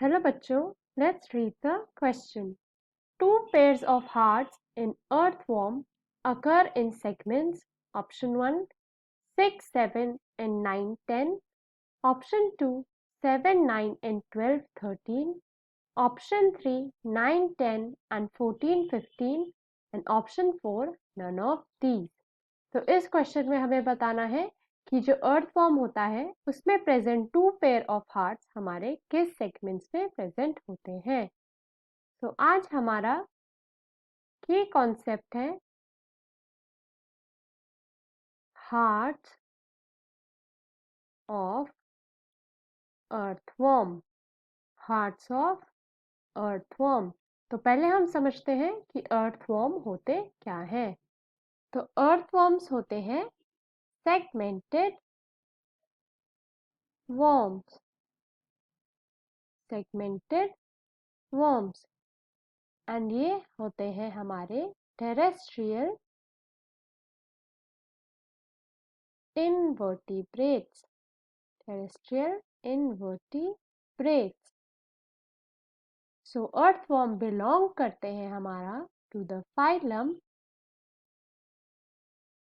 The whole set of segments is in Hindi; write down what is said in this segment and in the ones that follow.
Hello bachcho, let's read the question. Two pairs of hearts in earthworm occur in segments option 1 6, 7 and 9, 10, option 2 7, 9 and 12, 13, option 3 9, 10 and 14, 15 and option 4 none of these. तो इस क्वेश्चन में हमें बताना है कि जो अर्थवॉर्म होता है उसमें present two pair of hearts हमारे किस सेगमेंट्स में प्रेजेंट होते हैं। तो आज हमारा की कॉन्सेप्ट है hearts of earthworm. Hearts of earthworm. तो पहले हम समझते हैं कि अर्थवॉर्म होते क्या हैं। तो अर्थवॉर्म्स होते हैं segmented worms, segmented worms, and ये होते हैं हमारे terrestrial invertebrates, terrestrial invertebrates. So earthworm belong करते हैं हमारा to the phylum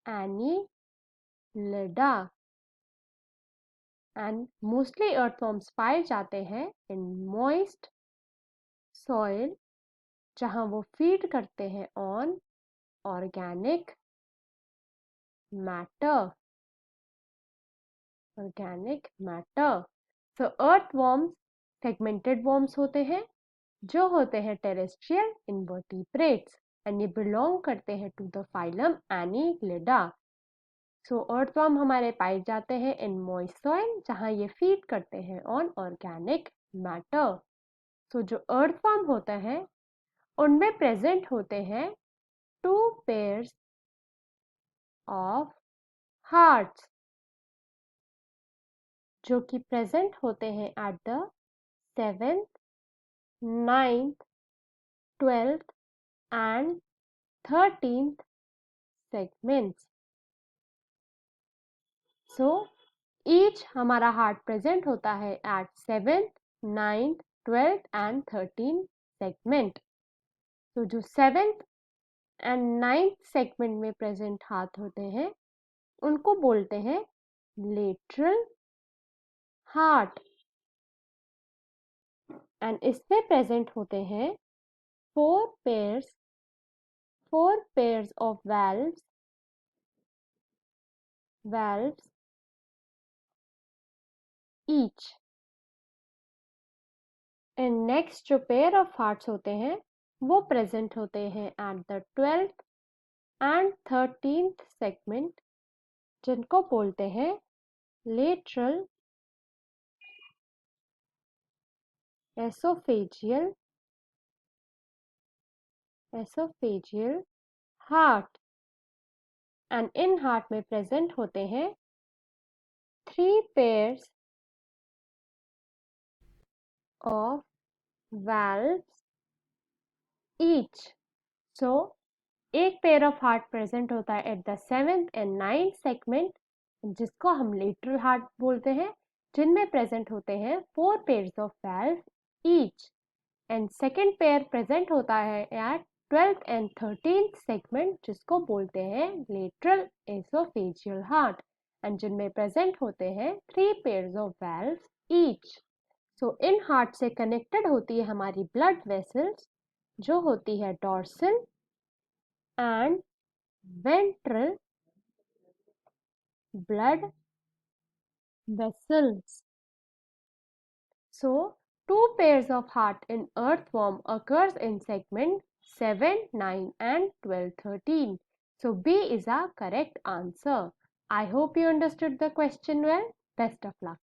Annelida, and mostly earthworms पाए जाते हैं in moist soil जहां वो फीड करते हैं on organic matter. Organic matter. So earthworms segmented worms होते हैं जो होते हैं टेरेस्ट्रियल इनवर्टिब्रेट्स एंड ये बिलोंग करते हैं to the phylum Annelida. So earthworm हमारे पाए जाते हैं इन मॉइस्ट सॉइल जहां ये फीड करते हैं ऑन ऑर्गेनिक मैटर। सो जो अर्थवर्म होता है उनमें प्रेजेंट होते हैं टू पेयर्स ऑफ हार्ट्स जो कि प्रेजेंट होते हैं at the 7th, 9th, 12th and 13th segments. So each हमारा हार्ट प्रेजेंट होता है eight 7th, 9th, 12th and 13th segment. तो जो 7th and 9th segment में प्रेजेंट हार्ट होते हैं उनको बोलते हैं लेटरल हार्ट, एंड इसमें प्रेजेंट होते हैं four pairs of valves each. And next जो पेयर ऑफ हार्ट्स होते हैं वो प्रेजेंट होते हैं at the 12th and 13th segment जिनको बोलते हैं lateral oesophageal heart, and in heart में प्रेजेंट होते हैं 3 पेयर्स ऑफ valves each. सो एक पेयर ऑफ हार्ट प्रेजेंट होता है at the 7th and 9th segment जिसको हम लेटरल हार्ट बोलते हैं, जिनमें प्रेजेंट होते हैं 4 pairs of valves each. And second pair present होता है eight 12th and 13th segment जिसको बोलते हैं लेटरल एसोफेजियल हार्ट, एंड जिनमें प्रेजेंट होते हैं 3 pairs of valves each. So in heart से कनेक्टेड होती है हमारी ब्लड वेसल्स जो होती है dorsal and ventral blood vessels. So, two pairs of heart in earthworm occurs in segment 7, 9 and 12, 13. So, B is a correct answer. I hope you understood the question well. Best of luck.